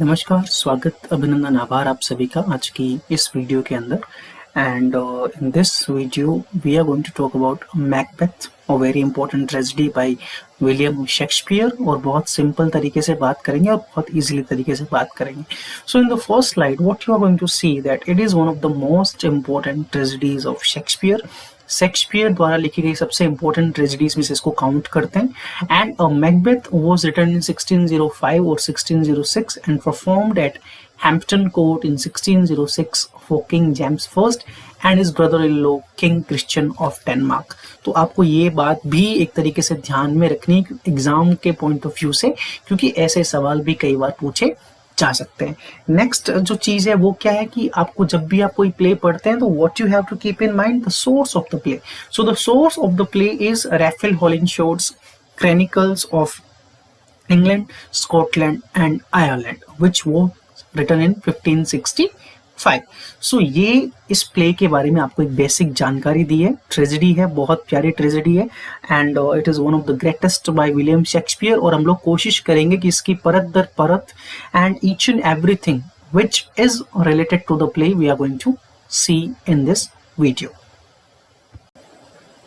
नमस्कार, स्वागत, अभिनंदन, आभार आप सभी का आज की इस वीडियो के अंदर। And in this video we are going to talk about Macbeth, a very important tragedy by William Shakespeare. और बहुत सिंपल तरीके से बात करेंगे और बहुत इजीली तरीके से बात करेंगे। So in the first slide what you are going to see that it is one of the most important tragedies of Shakespeare. Shakespeare द्वारा लिखी गई सबसे इंपॉर्टेंट ट्रेजेडीज में से इसको काउंट करते हैं। And Macbeth was written in 1605 और 1606 and performed at Hampton Court in 1606 for King James first and his brother in law King Christian of Denmark. तो आपको ये बात भी एक तरीके से ध्यान में रखनी एग्जाम के पॉइंट ऑफ व्यू से, क्योंकि ऐसे सवाल भी कई बार पूछे जा सकते हैं। नेक्स्ट जो चीज है वो क्या है कि आपको जब भी आप कोई प्ले पढ़ते हैं तो what you have to keep in mind the source of the play. So the source of the play is Raphael Holinshed's chronicles of England, Scotland and Ireland which was written in 1565। So ये इस play के बारे में आपको एक basic जानकारी दी है। Tragedy है, बहुत प्यारी ट्रेजेडी है and it is one of the greatest bye William Shakespeare. और हम लोग कोशिश करेंगे कि इसकी परत दर परत and each and everything which is related to the play we are going to see in this video.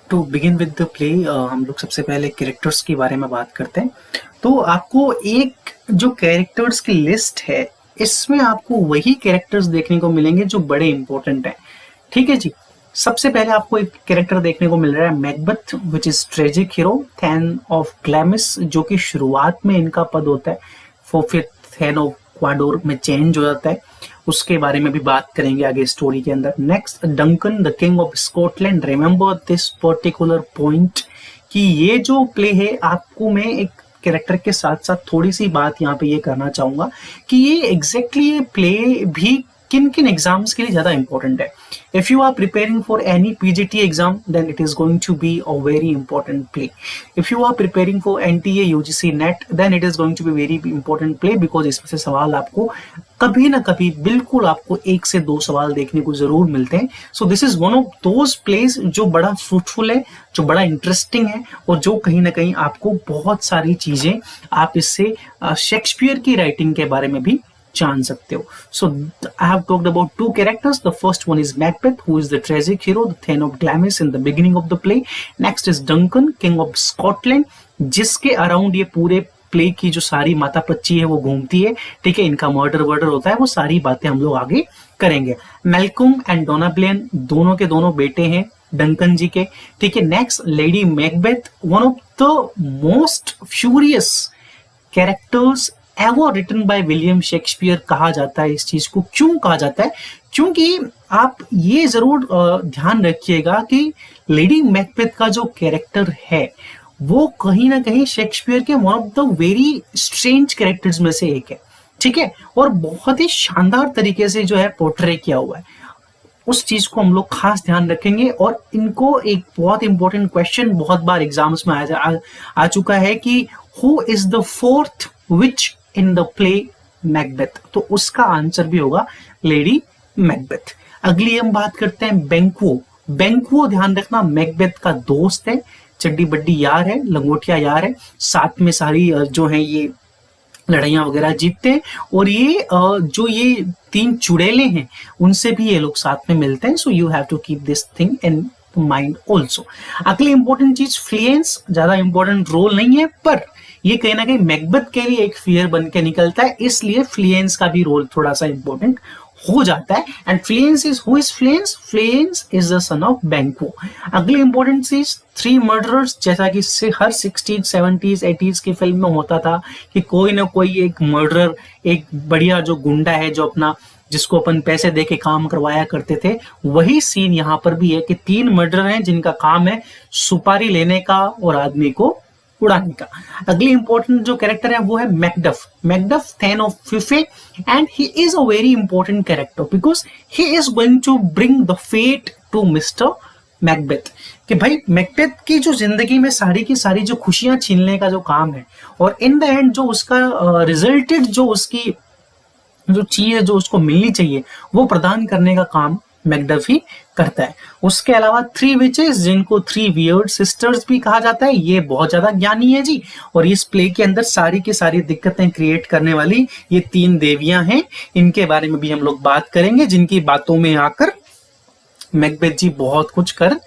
To begin with the play हम लोग सबसे पहले कैरेक्टर्स के बारे में बात करते हैं। तो आपको एक जो कैरेक्टर्स की लिस्ट है इसमें आपको वही कैरेक्टर्स देखने को मिलेंगे जो बड़े इंपॉर्टेंट हैं। ठीक है जी। सबसे पहले आपको एक कैरेक्टर देखने को मिल रहा है Macbeth which is tragic hero, thane of Glamis, जो कि शुरुआत में इनका पद होता है, फिर थैन ऑफ क्वाडोर में चेंज हो जाता है। उसके बारे में भी बात करेंगे आगे स्टोरी के अंदर। Next Duncan the king of Scotland. Remember this particular point कि ये जो प्ले है, आपको मैं एक कैरेक्टर के साथ साथ थोड़ी सी बात यहाँ पे ये करना चाहूंगा कि ये एग्जैक्टली ये प्ले भी किन किन एग्जाम्स के लिए ज्यादा इंपॉर्टेंट है। If you are preparing for any PGT exam then it is going to be a very important play. If you are preparing for NTA UGC NET then it is going to be very important play, because इसमें से सवाल आपको कभी ना कभी बिल्कुल आपको एक से दो सवाल देखने को जरूर मिलते हैं। So this is one of those place जो बड़ा फ्रूटफुल है, जो बड़ा इंटरेस्टिंग है और जो कहीं ना कहीं आपको बहुत सारी चीजें आप इससे शेक्सपियर की राइटिंग के बारे में भी जान सकते हो। So I have talked about two characters. The first one is Macbeth, who is the tragic hero, the Thane of Glamis in the beginning of the play. Next is Duncan, King of Scotland, जिसके around ये पूरे play की जो सारी माता पच्ची है वो घूमती है। ठीक है, इनका मर्डर वर्डर होता है, वो सारी बातें हम लोग आगे करेंगे। मैल्कम एंड डोनाब्लेन दोनों के दोनों बेटे हैं डंकन जी के। ठीक है। Next Lady Macbeth, one of the most furious characters ever written by William Shakespeare कहा जाता है। इस चीज को क्यों कहा जाता है? क्योंकि आप ये जरूर ध्यान रखिएगा कि लेडी मैकबेथ का जो कैरेक्टर है वो कहीं ना कहीं शेक्सपियर के one of the very strange characters में से एक है। ठीक है। और बहुत ही शानदार तरीके से जो है पोर्ट्रे किया हुआ है, उस चीज को हम लोग खास ध्यान रखेंगे। और इनको एक बहुत इंपॉर्टेंट क्वेश्चन बहुत बार एग्जाम्स में आ चुका है कि who is the fourth which in the play Macbeth, तो उसका आंसर भी होगा लेडी मैकबेथ। अगली हम बात करते हैं बैंक्वो। बैंक्वो ध्यान रखना मैकबेथ का दोस्त है, चड्डी बड्डी यार है, लंगोटिया यार है, साथ में सारी जो है ये लड़ाइयां वगैरह जीतते हैं। और ये जो ये तीन चुड़ैले हैं उनसे भी ये लोग साथ में मिलते हैं। So you have to keep this thing in mind also. अगली इंपॉर्टेंट चीज फ्लिएंस, ज्यादा इंपॉर्टेंट रोल नहीं है पर ये कहीं ना कहीं मैकबेथ के लिए एक फियर बन के निकलता है, इसलिए फ्लिएंस का भी रोल थोड़ा सा इंपॉर्टेंट हो जाता है। And Fleance is who is Fleance? Fleance is the son of Banquo. अगली इंपॉर्टेंट चीज थ्री मर्डरर्स, जैसा कि हर 60s 70s 80s की फिल्म में होता था कि कोई ना कोई एक मर्डरर, एक बढ़िया जो गुंडा है जो अपना जिसको अपन पैसे दे के काम करवाया करते थे, वही सीन यहाँ पर भी है कि तीन मर्डरर हैं जिनका काम है सुपारी लेने का और आदमी को उड़ाने का। अगली इंपॉर्टेंट जो कैरेक्टर है वो है Macduff. Macduff thane of Fife and he is a very important character because he is going to bring the fate to mister Macbeth. कि भाई मैकबेथ की जो जिंदगी में सारी की सारी जो खुशियां छीनने का जो काम है और इन द एंड जो उसका रिजल्टेड जो उसकी जो चीज है जो उसको मिलनी चाहिए वो प्रदान करने का काम मैकडफ ही करता है। उसके अलावा थ्री विचेस, जिनको थ्री वियर्ड सिस्टर्स भी कहा जाता है, ये बहुत ज्यादा ज्ञानी है जी, और इस प्ले के अंदर सारी की सारी दिक्कतें क्रिएट करने वाली ये तीन देवियां हैं। इनके बारे में भी हम लोग बात करेंगे, जिनकी बातों में आकर मैकबेथ जी बहुत कुछ कर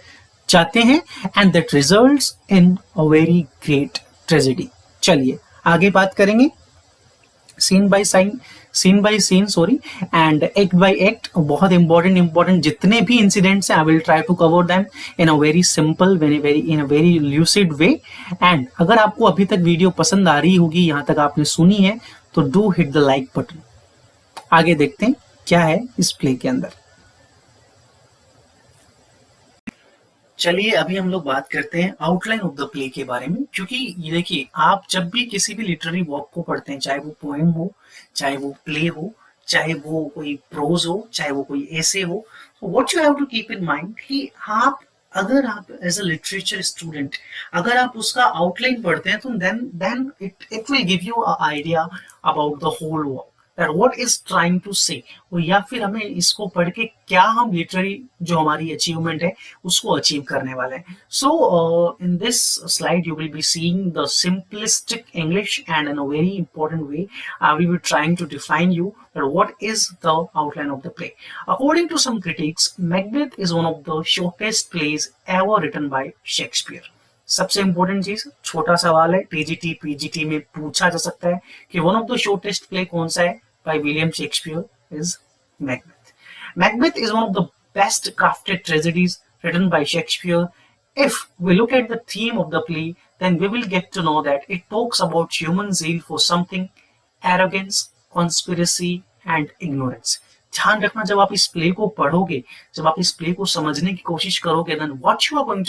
जाते हैं, and that results in a very great tragedy. चलिए आगे बात करेंगे scene by scene sorry, and act by act. बहुत इंपॉर्टेंट जितने भी इंसिडेंट्स हैं, I will try to cover them in a very simple, in a very lucid way. And अगर आपको अभी तक वीडियो पसंद आ रही होगी, यहां तक आपने सुनी है, तो do hit the like button. आगे देखते हैं क्या है इस प्ले के अंदर। चलिए अभी हम लोग बात करते हैं आउटलाइन ऑफ द प्ले के बारे में, क्योंकि ये देखिए, आप जब भी किसी भी लिटरेरी वर्क को पढ़ते हैं, चाहे वो पोएम हो, चाहे वो प्ले हो, चाहे वो कोई प्रोज हो, चाहे वो कोई ऐसे हो, तो what you have to keep in mind कि अगर आप एज अ लिटरेचर स्टूडेंट अगर आप उसका आउटलाइन पढ़ते हैं, तो then it will give you a idea about the whole work, that what is trying to say, और या फिर हमें इसको पढ़ के क्या हम लिटरेरी जो हमारी अचीवमेंट है उसको अचीव करने वाले हैं। So in this slide you will be seeing the simplistic English, and in a very important way I will be trying to define you that what is the outline of the play. According to some critics, Macbeth is one of the shortest plays ever written by Shakespeare. सबसे important चीज, छोटा सवाल है, TGT PGT में पूछा जा सकता है कि one of the shortest play कौन सा है bye William Shakespeare is Macbeth. Macbeth is one of the best crafted tragedies written by Shakespeare. If we look at the theme of the play, then we will get to know that it talks about human zeal for something, arrogance, conspiracy and ignorance. ध्यान रखना, जब आप इस play को पढ़ोगे, जब आप इस प्ले को समझने की कोशिश करोगे, then what you are going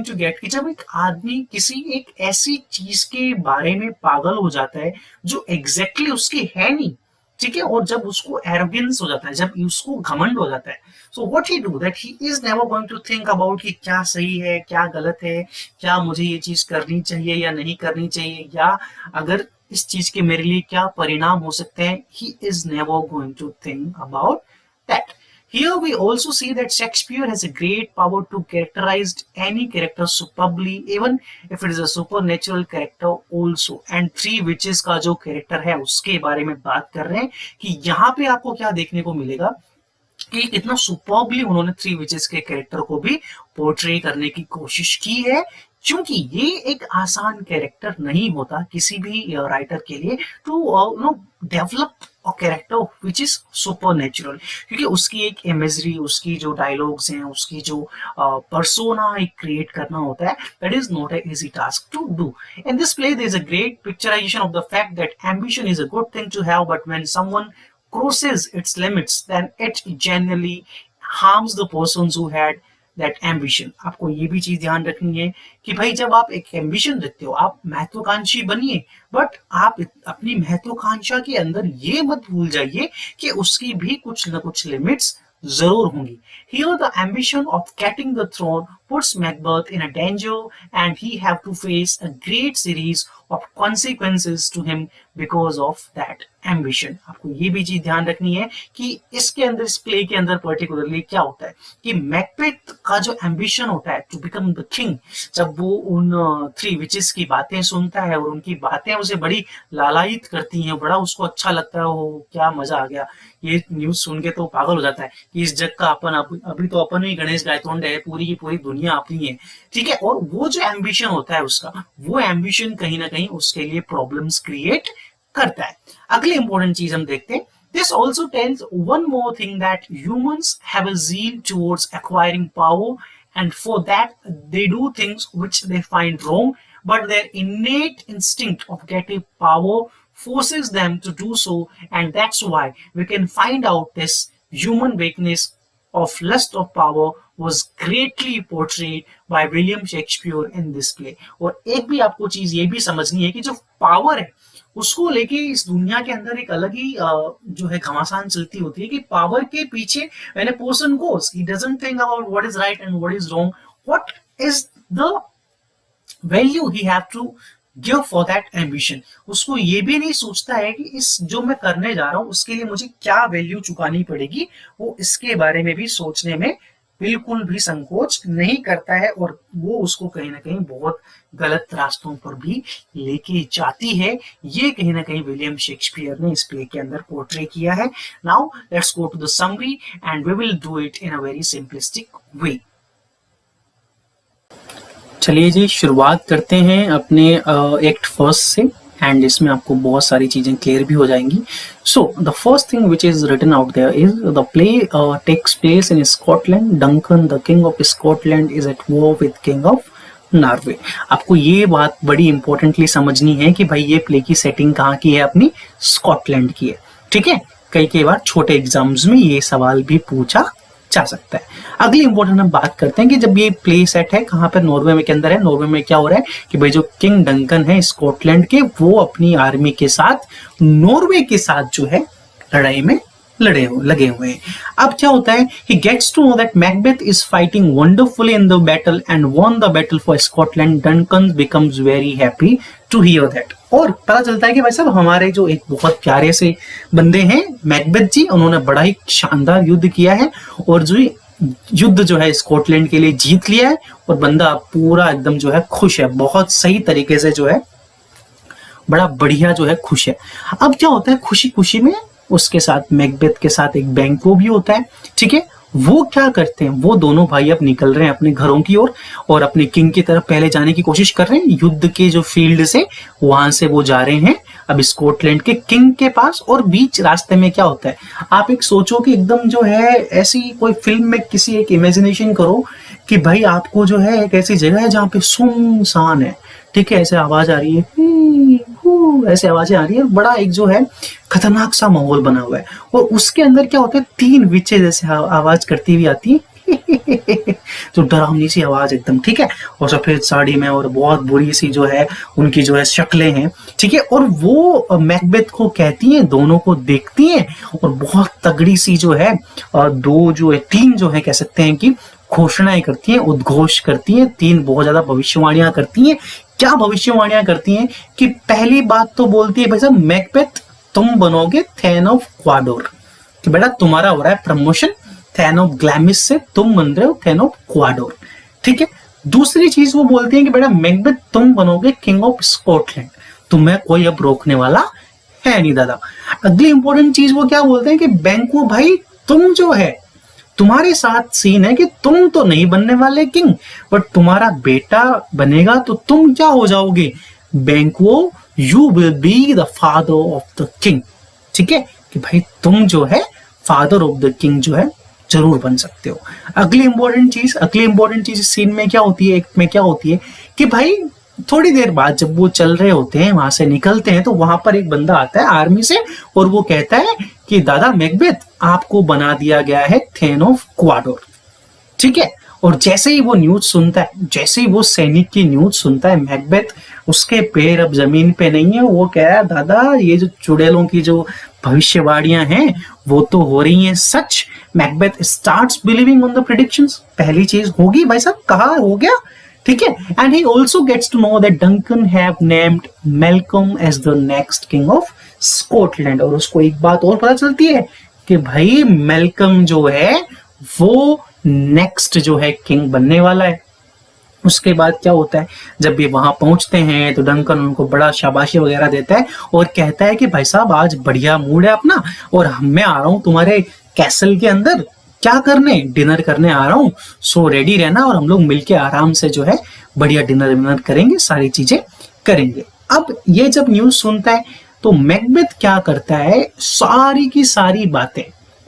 to get कि जब एक आदमी किसी एक ऐसी चीज के बारे में पागल हो जाता है जो एग्जैक्टली उसकी है नहीं, ठीक है, और जब उसको एरोगेंस हो जाता है, जब उसको घमंड हो जाता है, so what he do that he is never going to think about कि क्या सही है, क्या गलत है, क्या मुझे ये चीज करनी चाहिए या नहीं करनी चाहिए, या अगर इस चीज के मेरे लिए क्या परिणाम हो सकते हैं, he is never going to think about that. Here we also see that Shakespeare has a great power to characterize any character superbly, even if it is a supernatural character also. And Three Witches का जो character है उसके बारे में बात कर रहे हैं कि यहाँ पे आपको क्या देखने को मिलेगा कि कितना सुपर्बली उन्होंने थ्री विचेस के कैरेक्टर को भी पोर्ट्रे करने की कोशिश की है, क्योंकि ये एक आसान कैरेक्टर नहीं होता किसी भी राइटर के लिए to develop a character which is super natural, क्योंकि उसकी एक इमेजरी, उसकी जो डायलॉग्स हैं, उसकी जो पर्सोना एक क्रिएट करना होता है, that is not a easy task to do. In this play there is a great picturisation of the fact that ambition is a good thing to have, but when someone crosses its limits, then it generally harms the persons who had that ambition. आपको ये भी चीज ध्यान रखनी है कि भाई जब आप एक एम्बिशन रखते हो, आप महत्वाकांक्षी बनिए, बट आप अपनी महत्वाकांक्षा के अंदर ये मत भूल जाइए कि उसकी भी कुछ न कुछ लिमिट्स जरूर होंगी। Here the ambition of getting the throne puts Macbeth in a danger, and he have to face a great series of consequences to him because of that ambition. आपको ये भी चीज ध्यान रखनी है कि इसके अंदर, इस प्ले के अंदर पर्टिकुलरली क्या होता है कि मैकबेथ का जो एम्बिशन होता है टू बिकम द किंग, जब वो उन थ्री विचेस की बातें सुनता है और उनकी बातें उसे बड़ी लालायित करती हैं, बड़ा उसको अच्छा लगता है, वो क्या मजा आ गया, ये न्यूज सुन के तो पागल हो जाता है कि इस जग का अपन, अभी तो अपन ही गणेश गायतोंड है, पूरी की पूरी दुनिया अपनी है, ठीक है, और वो जो एम्बिशन होता है उसका, वो एम्बिशन कहीं ना कहीं उसके लिए प्रॉब्लम्स क्रिएट करता है। अगली इंपॉर्टेंट चीज हम देखते हैं, this also tells one more thing, that humans have a zeal towards acquiring power, and for that they do things which they find wrong, but their innate instinct of getting power forces them to do so, and that's why we can find out this human weakness of lust of power was greatly portrayed by William Shakespeare in this play. और एक भी आपको चीज ये भी समझनी है कि जो पावर है उसको लेके इस दुनिया के अंदर एक अलग ही जो है घमासान चलती होती है कि पावर के पीछे when a person goes, he doesn't think about what is right and what is wrong, what is the value he have to give for that ambition. उसको ये भी नहीं सोचता है कि इस जो मैं करने जा रहा हूं उसके लिए मुझे क्या वैल्यू चुकानी पड़ेगी, वो इसके बारे में भी सोचने में बिल्कुल भी संकोच नहीं करता है, और वो उसको कहीं ना कहीं बहुत गलत रास्तों पर भी लेके जाती है। ये कहीं ना कहीं विलियम शेक्सपियर ने इस प्ले के अंदर पोर्ट्रे किया है। Now let's go to the summary and we will do it in a very simplistic way. चलिए जी, शुरुआत करते हैं अपने एक्ट फर्स्ट से, एंड इसमें आपको बहुत सारी चीजें क्लियर भी हो जाएंगी। So the first thing which is written out there is the play takes place in Scotland. Duncan the king of Scotland is at war with king of Norway. आपको ये बात बड़ी इंपॉर्टेंटली समझनी है कि भाई ये प्ले की सेटिंग कहाँ की है, अपनी स्कॉटलैंड की है। ठीक है, कई बार छोटे एग्जाम्स में ये सवाल भी पूछा जा सकता है। अगली इंपॉर्टेंट हम बात करते हैं कि जब ये प्ले सेट है कहाँ पर, नॉर्वे में के अंदर है। नॉर्वे में क्या हो रहा है कि भाई जो किंग डंकन है स्कॉटलैंड के, वो अपनी आर्मी के साथ नॉर्वे के साथ जो है लड़ाई में लगे हुए हैं। अब क्या होता है, he gets to know that Macbeth is fighting wonderfully in the battle and won the battle for Scotland. Duncan becomes very happy to hear that. और पता चलता है कि भाई साहब हमारे जो एक बहुत प्यारे से बंदे हैं मैकबेथ जी, उन्होंने बड़ा ही शानदार युद्ध किया है और जो युद्ध जो है स्कॉटलैंड के लिए जीत लिया है, और बंदा पूरा एकदम जो है खुश है, बहुत सही तरीके से जो है बड़ा बढ़िया जो है खुश है। अब क्या होता है, खुशी खुशी में उसके साथ मैकबेथ के साथ एक बैंको भी होता है। ठीक है, वो क्या करते हैं, वो दोनों भाई अब निकल रहे हैं अपने घरों की ओर और अपने किंग की तरफ पहले जाने की कोशिश कर रहे हैं। युद्ध के जो फील्ड से वहां से वो जा रहे हैं अब स्कॉटलैंड के किंग के पास। और बीच रास्ते में क्या होता है, आप एक सोचो कि एकदम जो है ऐसी कोई फिल्म में किसी एक इमेजिनेशन करो कि भाई आपको जो है एक ऐसी जगह है जहाँ पे सुनसान है। ठीक है, ऐसे आवाज आ रही है, ऐसे आवाजें आ रही है, बड़ा एक जो है खतरनाक सा माहौल बना हुआ है। और उसके अंदर क्या होता है, 3 विचे जैसे आवाज करती हुई आती है जो डरावनी सी आवाज एकदम। ठीक है, और सफेद साड़ी में और बहुत बुरी सी जो है उनकी जो है शक्लें हैं। ठीक है, और वो मैकबेथ को कहती हैं, दोनों को देखती हैं और बहुत तगड़ी सी जो है 3 जो है कह सकते हैं कि घोषणाएं करती हैं, उद्घोष करती हैं। 3 बहुत ज्यादा भविष्यवाणियां करती हैं। क्या भविष्यवाणियां करती हैं कि पहली बात तो बोलती है भाई साहब मैकबेथ तुम बनोगे थेन ऑफ क्वाडोर, कि बेटा तुम्हारा हो रहा है प्रमोशन थेन ऑफ ग्लैमिस से, तुम बन रहे हो थेन ऑफ क्वाडोर। ठीक है, दूसरी चीज वो बोलती है कि बेटा मैकबेथ तुम बनोगे किंग ऑफ स्कॉटलैंड, तुम्हें कोई अब रोकने वाला है नहीं दादा। अगली इंपॉर्टेंट चीज वो क्या बोलते हैं कि बैंको भाई तुम जो है तुम्हारे साथ सीन है कि तुम तो नहीं बनने वाले किंग, बट तुम्हारा बेटा बनेगा तो तुम क्या हो जाओगे, बैंको you will be the father of the king. ठीक है, कि भाई तुम जो है फादर ऑफ द किंग जो है जरूर बन सकते हो। अगली इंपॉर्टेंट चीज इस सीन में क्या होती है, एक्ट में क्या होती है कि भाई थोड़ी देर बाद जब वो चल रहे होते हैं, वहां से निकलते हैं, तो वहां पर एक बंदा आता है आर्मी से और वो कहता है कि दादा मैकबेथ आपको बना दिया गया है थेन ऑफ क्वाडोर। ठीक है, और जैसे ही वो न्यूज सुनता है, जैसे ही वो सैनिक की न्यूज सुनता है, मैकबेथ उसके पैर अब जमीन पे नहीं है। वो कह रहा है दादा ये जो चुड़ैलों की जो भविष्यवाणियां हैं वो तो हो रही हैं such. Macbeth starts believing on the predictions. पहली चीज होगी भाई साहब, कहा हो गया। ठीक है, and he also gets to know that Duncan have named Malcolm as the next king of Scotland. और उसको एक बात और पता चलती है कि भाई मैल्कम जो है वो नेक्स्ट जो है किंग बनने वाला है। उसके बाद क्या होता है, जब ये वहां पहुंचते हैं तो डंकन उनको बड़ा शाबाशी वगैरह देता है और कहता है कि भाई साहब आज बढ़िया मूड है अपना, और मैं आ रहा हूं तुम्हारे कैसल के अंदर क्या करने, डिनर करने आ रहा हूँ, सो रेडी रहना और हम लोग मिलके आराम से जो है बढ़िया डिनर विनर करेंगे, सारी चीजें करेंगे। अब ये जब न्यूज सुनता है तो मैकबेथ क्या करता है, सारी की सारी बातें,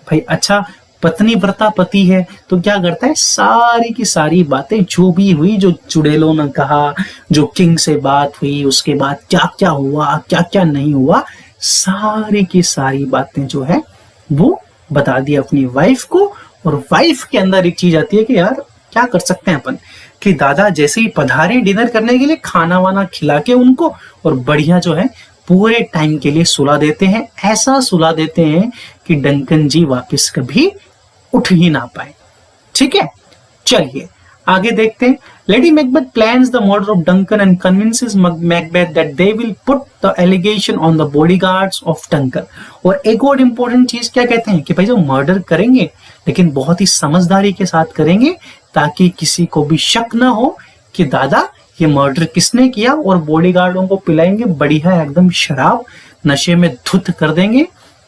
भाई अच्छा पत्नी व्रता पति है तो क्या करता है, सारी की सारी बातें जो भी हुई, जो चुड़ैलों ने कहा, जो किंग से बात हुई, उसके बाद क्या क्या हुआ क्या क्या नहीं हुआ, सारी की सारी बातें जो है वो बता दी अपनी वाइफ को। और वाइफ के अंदर एक चीज आती है कि यार क्या कर सकते हैं अपन, कि दादा जैसे ही पधारे डिनर करने के लिए, खाना वाना खिला के उनको और बढ़िया जो है पूरे टाइम के लिए सुला देते हैं। ऐसा सुला देते हैं कि डंकन जी वापस कभी उठ ही ना पाए। ठीक है, चलिए आगे देखते हैं। Lady Macbeth plans the murder of Duncan and convinces Macbeth that they will put the allegation on the bodyguards of Duncan. और एक और इंपॉर्टेंट चीज क्या कहते हैं कि भाई जो मर्डर करेंगे लेकिन बहुत ही समझदारी के साथ करेंगे ताकि किसी को भी शक ना हो कि दादा ये मर्डर किसने किया, और बॉडीगार्डों को पिलाएंगे बढ़िया एकदम शराब, नशे में धुत कर देंगे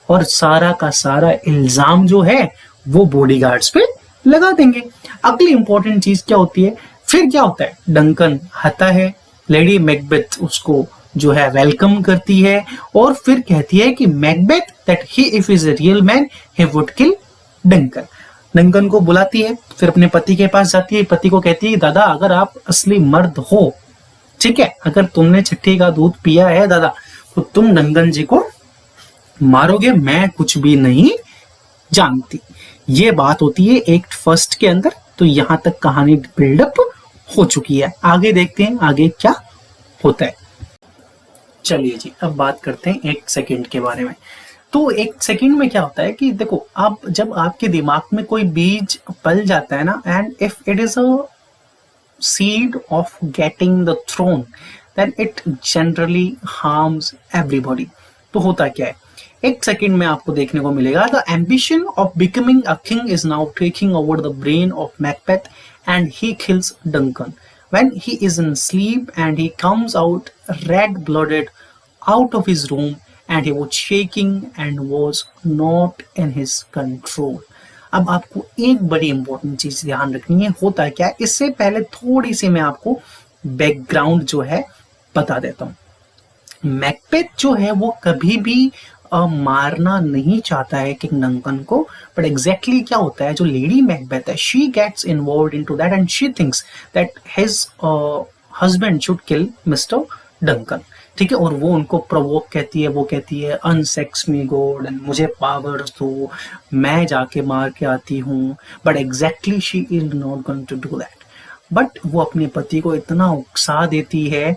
और सारा का सारा इल्जाम जो है वो बॉडीगार्ड्स पे लगा देंगे। अगली इंपॉर्टेंट चीज क्या होती है, फिर क्या होता है, डंकन आता है, लेडी मैकबेथ उसको जो है वेलकम करती है और फिर कहती है कि Macbeth that he if is a real man he would kill Duncan. Duncan को बुलाती है, फिर अपने पति के पास जाती है, पति को कहती है दादा अगर आप असली मर्द हो, ठीक है, अगर तुमने छठी का दूध पिया है दादा, तो तुम डंकन जी को मारोगे, मैं कुछ भी नहीं जानती। ये बात होती है एक्ट फर्स्ट के अंदर। तो यहां तक कहानी बिल्डअप हो चुकी है। आगे देखते हैं आगे क्या होता है। चलिए जी, अब बात करते हैं एक सेकंड के बारे में। तो एक सेकंड में क्या होता है कि देखो, आप जब आपके दिमाग में कोई बीज पल जाता है ना, and if it is a seed of getting the throne, then it generally harms everybody. तो होता क्या है, एक सेकंड में आपको देखने को मिलेगा, the ambition of becoming a king is now taking over the brain of Macbeth and he kills Duncan when he is in sleep, and he comes out red blooded out of his room, and he was shaking and was not in his control. अब आपको एक बड़ी important चीज ध्यान रखनी है, होता है क्या, इससे पहले थोड़ी सी मैं आपको बैकग्राउंड जो है बता देता हूं। मैकबेथ जो है वो कभी भी मारना नहीं चाहता है किंग डंकन को, बट एग्जैक्टली क्या होता है, जो लेडी मैकबेथ है she gets involved into that and she thinks that his husband should kill mister Duncan, ठीक है। और वो उनको प्रोवोक कहती है, वो कहती है अनसेक्स मी गॉड एंड मुझे पावर्स दो, मैं जाके मार के आती हूँ, but exactly she is not going to do that. But वो अपने पति को इतना उकसा देती है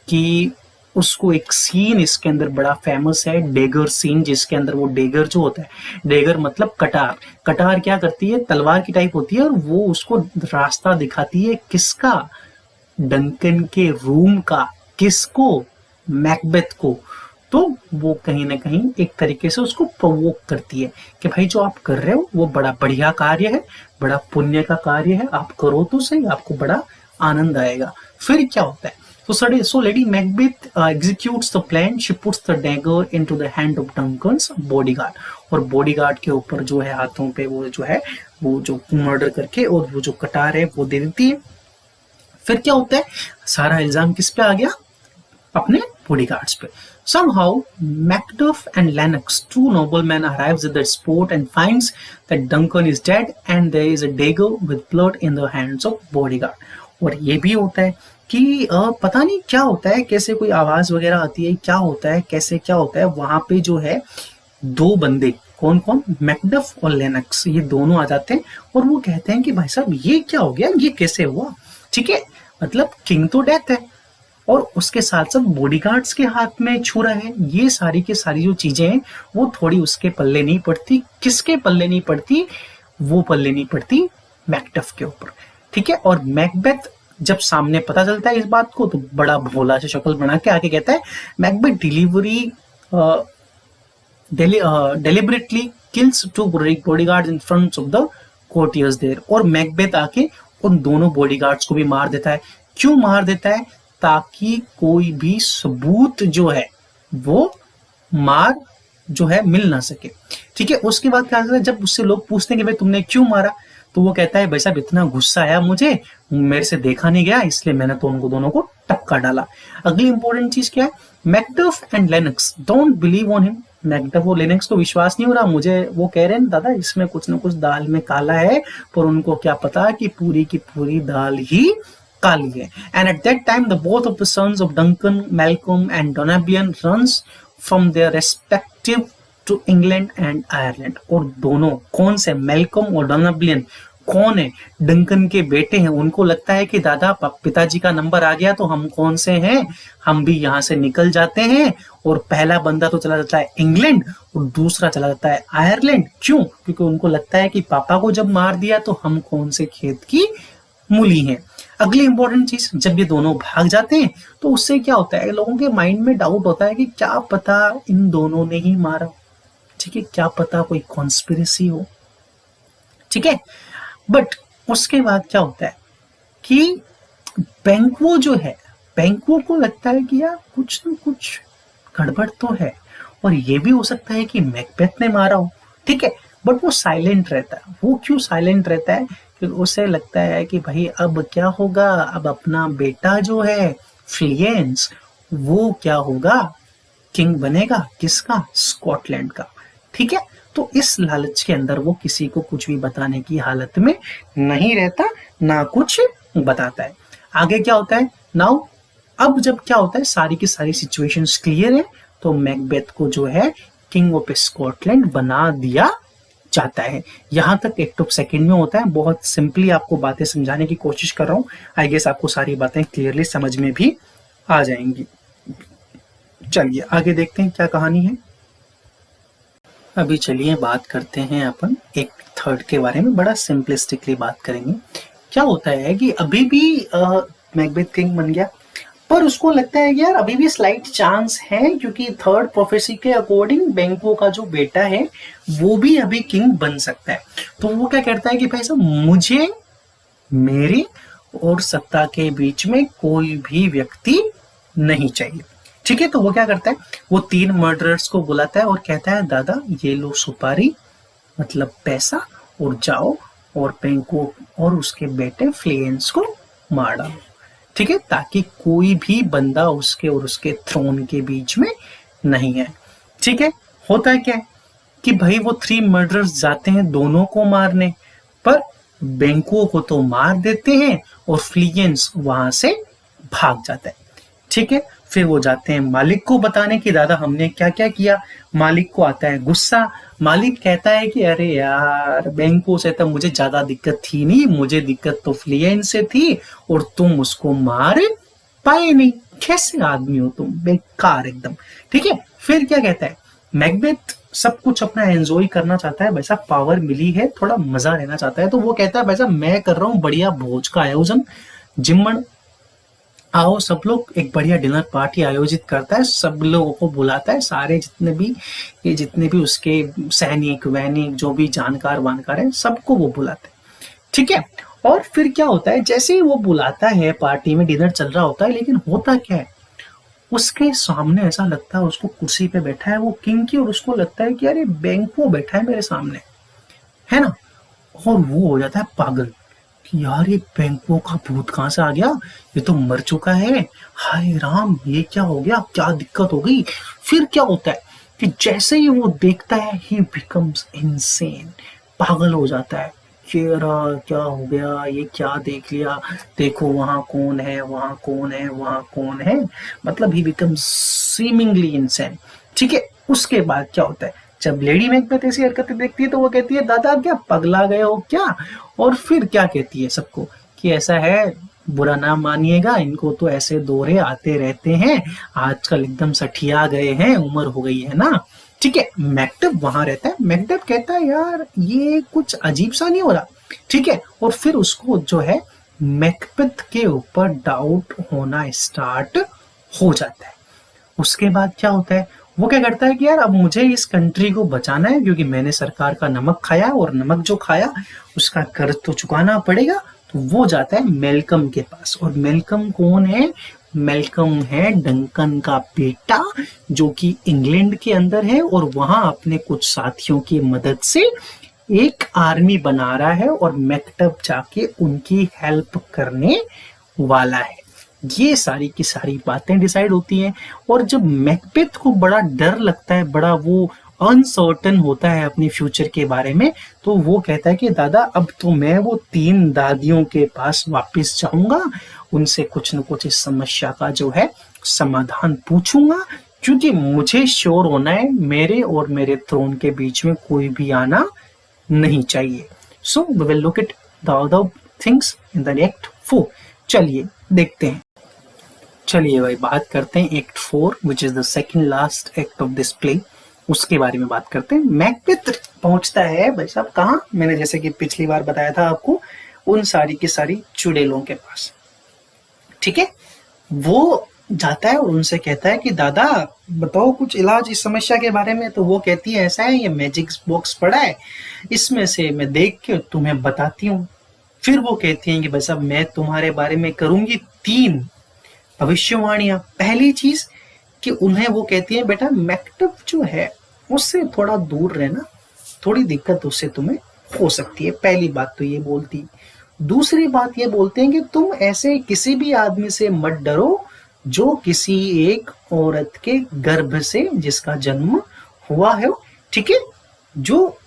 कि उसको एक सीन इसके अंदर बड़ा फेमस है, डेगर सीन, जिसके अंदर वो डेगर जो होता है, डेगर मतलब कटार, कटार क्या करती है, तलवार की टाइप होती है, और वो उसको रास्ता दिखाती है किसका, डंकन के रूम का, किसको, मैकबेथ को। तो वो कहीं ना कहीं एक तरीके से उसको प्रोवोक करती है कि भाई जो आप कर रहे हो वो बड़ा बढ़िया कार्य है, बड़ा पुण्य का कार्य है, आप करो तो सही, आपको बड़ा आनंद आएगा। फिर क्या होता है, so Lady Macbeth executes the plan. She puts the dagger into the hand of Duncan's bodyguard, और बॉडीगार्ड के ऊपर जो है हाथों पे वो जो है वो जो मर्डर करके और वो जो कटार है वो दे देती है। फिर क्या होता है, सारा इल्जाम किस पे आ गया, अपने बॉडीगार्ड्स पे। Somehow Macduff and Lennox, two noblemen, arrives at the spot and finds that Duncan is dead and there is a dagger with blood in the hands of bodyguard। और ये भी होता है कि पता नहीं क्या होता है, कैसे कोई आवाज वगैरह आती है, क्या होता है, कैसे क्या होता है, वहां पे जो है दो बंदे, कौन कौन, मैकडफ और लेनक्स, ये दोनों आ जाते हैं और वो कहते हैं कि भाई साहब ये क्या हो गया, ये कैसे हुआ, ठीक है, मतलब किंग तो डेथ है और उसके साथ साथ बॉडीगार्ड्स के हाथ में छुरा है। ये सारी की सारी जो चीजें हैं वो थोड़ी उसके पल्ले नहीं पड़ती। किसके पल्ले नहीं पड़ती, वो पल्ले नहीं पड़ती मैकडफ के ऊपर, ठीक है। और मैकबेथ जब सामने पता चलता है इस बात को तो बड़ा भोला से शक्ल बना के आके कहता है, Macbeth deliberately kills two bodyguards in front of the courtiers there। और मैकबेथ आके उन दोनों बॉडीगार्ड्स को भी मार देता है। क्यों मार देता है, ताकि कोई भी सबूत जो है वो मार जो है मिल ना सके, ठीक है। उसके बाद क्या होता है, जब उससे लोग पूछते हैं कि भाई तुमने क्यों मारा, तो वो कहता है भाई साहब इतना गुस्सा आया मुझे, मेरे से देखा नहीं गया, इसलिए मैंने तो उनको दोनों को टपका डाला। अगली इंपॉर्टेंट चीज क्या है, Macduff and Lennox don't believe on him. Macduff और लेनक्स को विश्वास नहीं हो रहा, मुझे वो कह रहे हैं दादा इसमें कुछ ना कुछ दाल में काला है, पर उनको क्या पता कि पूरी की पूरी दाल ही काली है। And at that time the both of the sons of Duncan, Malcolm and Donalbain runs from their respective to England and Ireland. और दोनों कौन से, मैल्कम और डोनाबियन कौन है, डंकन के बेटे हैं। उनको लगता है कि दादा पिताजी का नंबर आ गया तो हम कौन से हैं, हम भी यहाँ से निकल जाते हैं। और पहला बंदा तो चला जाता है इंग्लैंड और दूसरा चला जाता है आयरलैंड। क्यों, क्योंकि उनको लगता है कि पापा को जब मार दिया तो हम कौन से खेत की मूली है। अगली इंपॉर्टेंट चीज, जब ये दोनों भाग जाते हैं तो उससे क्या होता है, लोगों के माइंड में डाउट होता है कि क्या पता इन दोनों ने ही मारा, ठीक है, क्या पता कोई कॉन्स्पिरेसी हो, ठीक है। बट उसके बाद क्या होता है कि बैंक्वो जो है, बैंक्वो को लगता है कि यार कुछ ना कुछ गड़बड़ तो है, और ये भी हो सकता है कि मैकबेथ ने मारा हो, ठीक है। बट वो साइलेंट रहता है। वो क्यों साइलेंट रहता है? क्योंकि उसे लगता है कि भाई अब क्या होगा, अब अपना बेटा जो है फ्लियंस, वो क्या होगा, किंग बनेगा। किसका? स्कॉटलैंड का, ठीक है। तो इस लालच के अंदर वो किसी को कुछ भी बताने की हालत में नहीं रहता, ना कुछ बताता है। आगे क्या होता है नाउ, अब जब क्या होता है, सारी की सारी सिचुएशंस क्लियर है, तो मैकबेथ को जो है किंग ऑफ स्कॉटलैंड बना दिया जाता है। यहां तक एक्ट ऑफ सेकंड में होता है। बहुत सिंपली आपको बातें समझाने की कोशिश कर रहा हूं, आई गेस आपको सारी बातें क्लियरली समझ में भी आ जाएंगी। चलिए आगे देखते हैं क्या कहानी है। अभी चलिए बात करते हैं अपन एक थर्ड के बारे में, बड़ा सिंपलिस्टिकली बात करेंगे। क्या होता है कि अभी भी मैकबेथ किंग बन गया, पर उसको लगता है कि यार अभी भी स्लाइट चांस है, क्योंकि थर्ड प्रोफेसी के अकॉर्डिंग बैंक्वो का जो बेटा है वो भी अभी किंग बन सकता है। तो वो क्या कहता है कि भाई साहब, मुझे मेरे और सत्ता के बीच में कोई भी व्यक्ति नहीं चाहिए, ठीक है। तो वो क्या करता है, वो 3 मर्डरर्स को बुलाता है और कहता है दादा ये लो सुपारी, मतलब पैसा, और जाओ और बैंक्वो और उसके बेटे फ्लेयंस को मार डालो, ठीक है, ताकि कोई भी बंदा उसके और उसके थ्रोन के बीच में नहीं है, ठीक है। होता है क्या है कि भाई वो 3 मर्डरर्स जाते हैं दोनों को मारने, पर बैंक्वो को तो मार देते हैं और फ्लियंस वहां से भाग जाता है, ठीक है। फिर वो जाते हैं मालिक को बताने की दादा हमने क्या क्या किया। मालिक को आता है गुस्सा। मालिक कहता है कि अरे यार बैंक्वो से तो मुझे ज्यादा दिक्कत थी नहीं, मुझे दिक्कत तो फ्लियंस से थी, और तुम उसको मार पाए नहीं, कैसे आदमी हो तुम, बेकार एकदम, ठीक है। फिर क्या कहता है, मैकबेथ सब कुछ अपना एंजॉय करना चाहता है, वैसा पावर मिली है, थोड़ा मजा लेना चाहता है, तो वो कहता है वैसा मैं कर रहा हूँ बढ़िया भोज का आयोजन, जिम्मन आओ सब लोग, एक बढ़िया डिनर पार्टी आयोजित करता है, सब लोगों को बुलाता है, सारे जितने भी उसके सैनिक वैनिक जो भी जानकार वानकार है सबको वो बुलाता है, ठीक है। और फिर क्या होता है, जैसे ही वो बुलाता है पार्टी में, डिनर चल रहा होता है, लेकिन होता क्या है, उसके सामने ऐसा लगता है, उसको कुर्सी पे बैठा है वो किंग की, और उसको लगता है कि यार ये बैंक्वो बैठा है मेरे सामने, है ना। और वो हो जाता है पागल कि यार ये बैंक्वो का भूत कहां से आ गया, ये तो मर चुका है, हाय राम ये क्या हो गया, क्या दिक्कत हो गई। फिर क्या होता है कि जैसे ही वो देखता है ही बिकम्स इनसेन, पागल हो जाता है कि यार क्या हो गया, ये क्या देख लिया, देखो वहां कौन है, वहां कौन है, वहां कौन है, मतलब ही बिकम्स सीमिंगली इनसेन, ठीक है। उसके बाद क्या होता है, जब लेडी मैकबेथ ऐसी हरकतें देखती है तो वो कहती है दादा क्या पगला गए हो क्या, और फिर क्या कहती है सबको कि ऐसा है, बुरा ना मानिएगा, इनको तो ऐसे दौरे आते रहते हैं, आजकल एकदम सठिया गए हैं, उम्र हो गई है ना, ठीक है। मैकबेथ वहां रहता है, मैकबेथ कहता है यार ये कुछ अजीब सा नहीं हो रहा, ठीक है। और फिर उसको जो है मैकबेथ के ऊपर डाउट होना स्टार्ट हो जाता है। उसके बाद क्या होता है, वो क्या करता है कि यार अब मुझे इस कंट्री को बचाना है, क्योंकि मैंने सरकार का नमक खाया, और नमक जो खाया उसका कर्ज तो चुकाना पड़ेगा। तो वो जाता है मेलकम के पास, और मेलकम कौन है, मेलकम है डंकन का बेटा, जो कि इंग्लैंड के अंदर है, और वहां अपने कुछ साथियों की मदद से एक आर्मी बना रहा है, और मैकबेथ जाके उनकी हेल्प करने वाला है। ये सारी की सारी बातें डिसाइड होती हैं। और जब मैकबेथ को बड़ा डर लगता है, बड़ा वो अनसर्टन होता है अपने फ्यूचर के बारे में, तो वो कहता है कि दादा अब तो मैं वो 3 दादियों के पास वापस जाऊंगा, उनसे कुछ न कुछ इस समस्या का जो है समाधान पूछूंगा, क्योंकि मुझे श्योर होना है मेरे और मेरे थ्रोन के बीच में कोई भी आना नहीं चाहिए। So we will look at the other things in the act 4। चलिए देखते हैं। चलिए भाई बात करते हैं act 4 which is the second last act of this play, उसके बारे में बात करते हैं। मैकबेथ पहुंचता है भाई साहब कहाँ, मैंने जैसे कि पिछली बार बताया था आपको, उन सारी की सारी चुड़ैलों के पास। ठीक है, वो जाता है और उनसे कहता है कि दादा बताओ कुछ इलाज इस समस्या के बारे में। तो वो कहती है ऐसा है, ये मैजिक बॉक्स पड़ा है, इसमें से मैं देख के तुम्हें बताती हूँ। फिर वो कहती हैं कि भाई साहब मैं तुम्हारे बारे में करूंगी 3 भविष्यवाणियां। पहली चीज कि उन्हें वो कहती है बेटा मेकटब जो है उससे थोड़ा दूर रहना, थोड़ी दिक्कत उससे तुम्हें हो सकती है। पहली बात तो ये बोलती। दूसरी बात ये बोलते हैं कि तुम ऐसे किसी भी आदमी से मत डरो जो किसी एक औरत के गर्भ से जिसका जन्म हुआ है। ठीक है, जो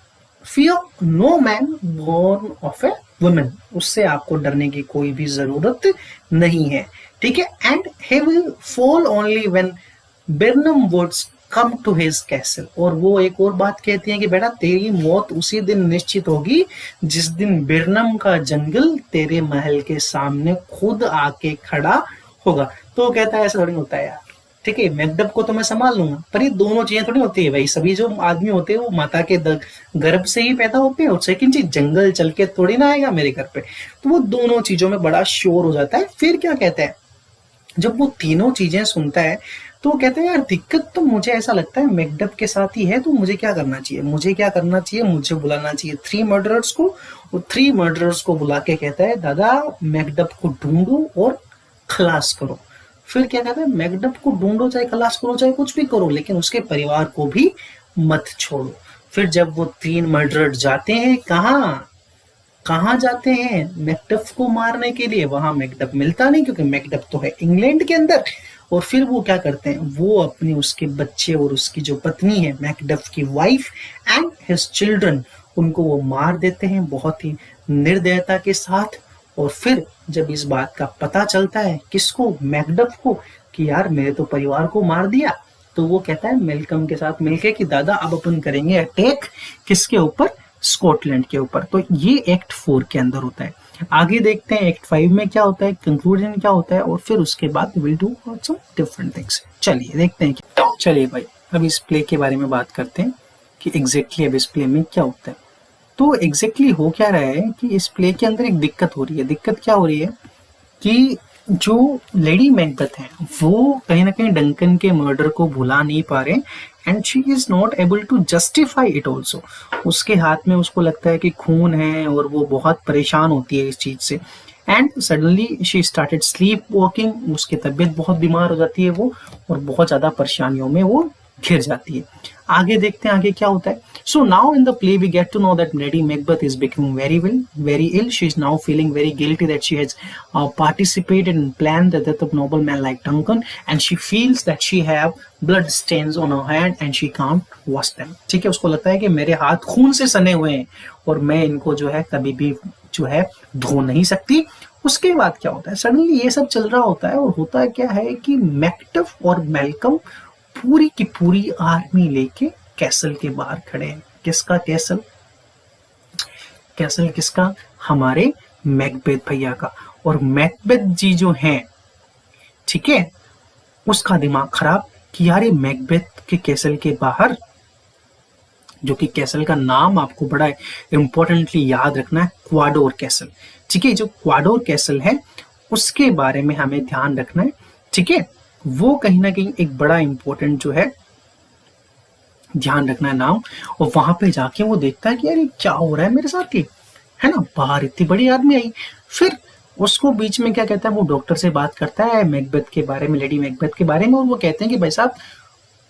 fear no man born of a woman, उससे आपको डरने की कोई भी जरूरत नहीं है। ठीक है, and he will fall only when Birnam woods come to his castle. और वो एक और बात कहती है कि बेटा तेरी मौत उसी दिन निश्चित होगी जिस दिन बिरनम का जंगल तेरे महल के सामने खुद आके खड़ा होगा। तो वो कहता है ऐसा थोड़ी होता है यार, ठीक है मैकडब को तो मैं संभाल लूंगा, पर ये दोनों चीजें थोड़ी होती है भाई। सभी जो आदमी होते हैं वो माता के गर्भ से ही पैदा होते हैं, और सेकंड चीज जंगल चल के थोड़ी ना आएगा मेरे घर पे। तो वो दोनों चीजों में बड़ा श्योर हो जाता है। फिर क्या कहता है, जब वो तीनों चीजें सुनता है तो वो कहते हैं यार दिक्कत तो मुझे ऐसा लगता है मैकडब के साथ ही है, तो मुझे क्या करना चाहिए, मुझे बुलाना चाहिए 3 मर्डरर्स को। और 3 मर्डरर्स को बुला के कहता है दादा मैकडब को ढूंढो और खलास करो। फिर क्या कहता है, मैकडब को ढूंढो, चाहे खलास करो, चाहे कुछ भी करो, लेकिन उसके परिवार को भी मत छोड़ो। फिर जब वो 3 मर्डरर जाते हैं, कहाँ जाते हैं, मैकडब को मारने के लिए। वहां मैकडब मिलता नहीं क्योंकि मैकडब तो है इंग्लैंड के अंदर। और फिर वो क्या करते हैं, वो अपने उसके बच्चे और उसकी जो पत्नी है मैकडब की वाइफ एंड हिज चिल्ड्रन, उनको वो मार देते हैं बहुत ही निर्दयता के साथ। और फिर जब इस बात का पता चलता है किसको, मैकडब को, कि यार मेरे तो परिवार को मार दिया, तो वो कहता है मेलकम के साथ मिलके कि दादा अब अपन करेंगे अटैक किसके ऊपर, स्कॉटलैंड के ऊपर। तो ये एक्ट 4 के अंदर होता है। आगे देखते हैं एक्ट 5 में क्या होता है, कंक्लूजन क्या होता है, और फिर उसके बाद will do some different things. चलिए देखते हैं। चलिए भाई अब इस प्ले के बारे में बात करते हैं कि एग्जैक्टली अब इस प्ले में क्या होता है। तो एग्जैक्टली हो क्या रहा है कि इस प्ले के अंदर एक दिक्कत हो रही है। दिक्कत क्या हो रही है कि जो लेडी मैकबेथ है वो कहीं ना कहीं डंकन के मर्डर को भुला नहीं पा रहे, and she is not able to justify it also. उसके हाथ में उसको लगता है कि खून है और वो बहुत परेशान होती है इस चीज से। And suddenly she started sleep walking, उसकी तबीयत बहुत बीमार हो जाती है वो, और बहुत ज्यादा परेशानियों में वो घिर जाती है। आगे देखते हैं आगे क्या होता है। So now in the play we get to know that Lady Macbeth is becoming very ill. She is now feeling very guilty that she has participated and planned the death of nobleman like Duncan, and she feels that she have blood stains on her hand and she can't wash them. ठीक है, उसको लगता है कि मेरे हाथ खून से सने हुए हैं और मैं इनको जो है कभी भी जो है धो नहीं सकती। उसके बाद क्या होता है, सडनली ये सब चल रहा होता है और होता क्या है कि मैकडफ और मेलकम पूरी की पूरी आर्मी लेके कैसल के बाहर खड़े हैं। किसका कैसल, कैसल किसका, हमारे मैकबेथ भैया का। और मैकबेथ जी जो हैं, ठीक है, उसका दिमाग खराब कि यार ये मैकबेथ के कैसल के बाहर, जो कि कैसल का नाम आपको बड़ा इंपॉर्टेंटली याद रखना है, क्वाडोर कैसल। ठीक है, जो क्वाडोर कैसल है उसके बारे में हमें ध्यान रखना है। ठीक है, वो कहीं ना कहीं एक बड़ा इंपॉर्टेंट जो है ध्यान रखना है नाम। और वहां पे जाके वो देखता है कि यार ये क्या हो रहा है मेरे साथ, ये है ना, बाहर इतनी बड़ी आदमी आई। फिर उसको बीच में क्या कहता है, वो डॉक्टर से बात करता है मैकबेथ के बारे में, लेडी मैकबेथ के बारे में, और वो कहते हैं कि भाई साहब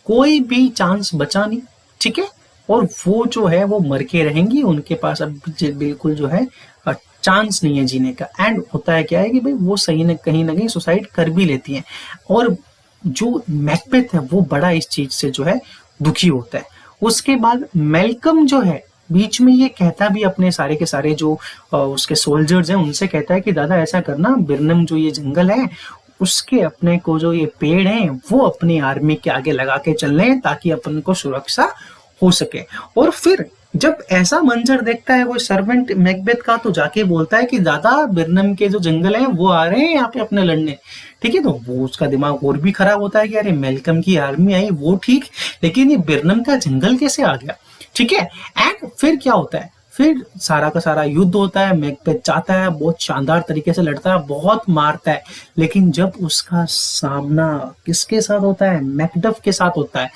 कोई भी चांस बचा नहीं, ठीक है, और वो जो है वो मर के रहेंगी, उनके पास अब बिल्कुल जो है चांस नहीं है जीने का। एंड होता है क्या है कि भाई वो सही न कहीं सुसाइड कर भी लेती हैं। और जो मैकबेथ है वो बड़ा इस चीज से जो है दुखी होता है। उसके बाद मेलकम जो है बीच में ये कहता भी अपने सारे के सारे जो उसके सोल्जर्स हैं उनसे कहता है कि दादा ऐसा करना, बिरनम जो ये जंगल है उसके अपने को जो ये पेड़ हैं वो अपनी आर्मी के आगे लगा के चल रहे हैं ताकि अपन को सुरक्षा हो सके। और फिर जब ऐसा मंजर देखता है वो सर्वेंट मैकबेथ का, तो जाके बोलता है कि दादा बिरनम के जो जंगल हैं वो आ रहे हैं यहाँ पे अपने लड़ने। ठीक है, तो वो उसका दिमाग और भी खराब होता है कि अरे मेलकम की आर्मी आई वो ठीक, लेकिन ये बिरनम का जंगल कैसे आ गया। ठीक है, एंड फिर क्या होता है, फिर सारा का सारा युद्ध होता है, मैकबेथ जाता है, बहुत शानदार तरीके से लड़ता है, बहुत मारता है, लेकिन जब उसका सामना किसके साथ होता है, मैकडफ के साथ होता है,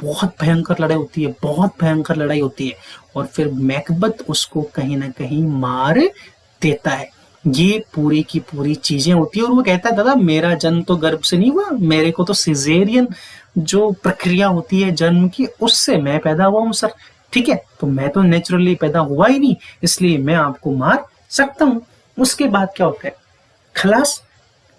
बहुत भयंकर लड़ाई होती है, बहुत भयंकर लड़ाई होती है, और फिर मैकबेथ उसको कहीं ना कहीं मार देता है। ये पूरी की पूरी चीजें होती है, और वो कहता है दादा मेरा जन्म तो गर्भ से नहीं हुआ, मेरे को तो सिजेरियन जो प्रक्रिया होती है जन्म की उससे मैं पैदा हुआ हूँ सर, ठीक है, तो मैं तो नेचुरली पैदा हुआ ही नहीं, इसलिए मैं आपको मार सकता हूँ। उसके बाद क्या होता है, खलास,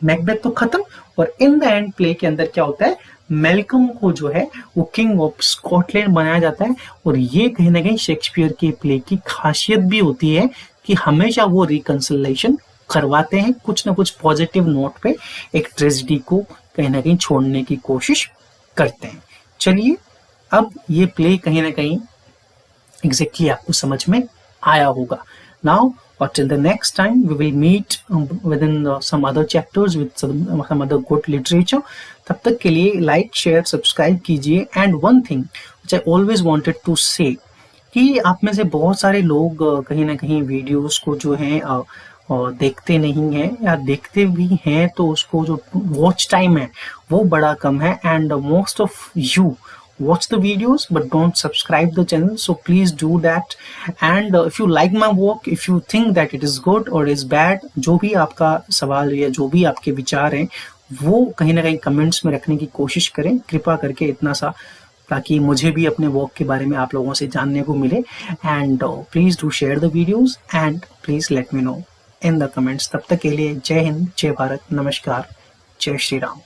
मैकबेथ तो खत्म। और इन द एंड प्ले के अंदर क्या होता है, मेलकम को जो है वो किंग ऑफ स्कॉटलैंड बनाया जाता है। और ये कहीं ना कहीं शेक्सपियर के प्ले की खासियत भी होती है कि हमेशा वो रिकंसिलेशन करवाते हैं, कुछ ना कुछ पॉजिटिव नोट पे एक ट्रेजेडी को कहीं ना कहीं छोड़ने की कोशिश करते हैं। चलिए, अब ये प्ले कहीं ना कहीं एग्जैक्टली आपको समझ में आया होगा। Now or till the next time we will meet within some other chapters with some other good literature. तब तक के लिए लाइक शेयर सब्सक्राइब कीजिए। And one thing which I always wanted to say कि आप में से बहुत सारे लोग कहीं ना कहीं वीडियोस को जो है देखते नहीं हैं, या देखते भी हैं तो उसको जो वॉच टाइम है वो बड़ा कम है। And most of you watch the videos but don't subscribe the channel, so please do that. And if you like my work, if you think that it is good or is bad, जो भी आपका सवाल या जो भी आपके विचार हैं वो कहीं ना कहीं कमेंट्स में रखने की कोशिश करें, कृपा करके इतना सा, ताकि मुझे भी अपने वर्क के बारे में आप लोगों से जानने को मिले। And please do share the videos and please let me know in the comments. तब तक के लिए जय हिंद, जय भारत, नमस्कार, जय श्री राम।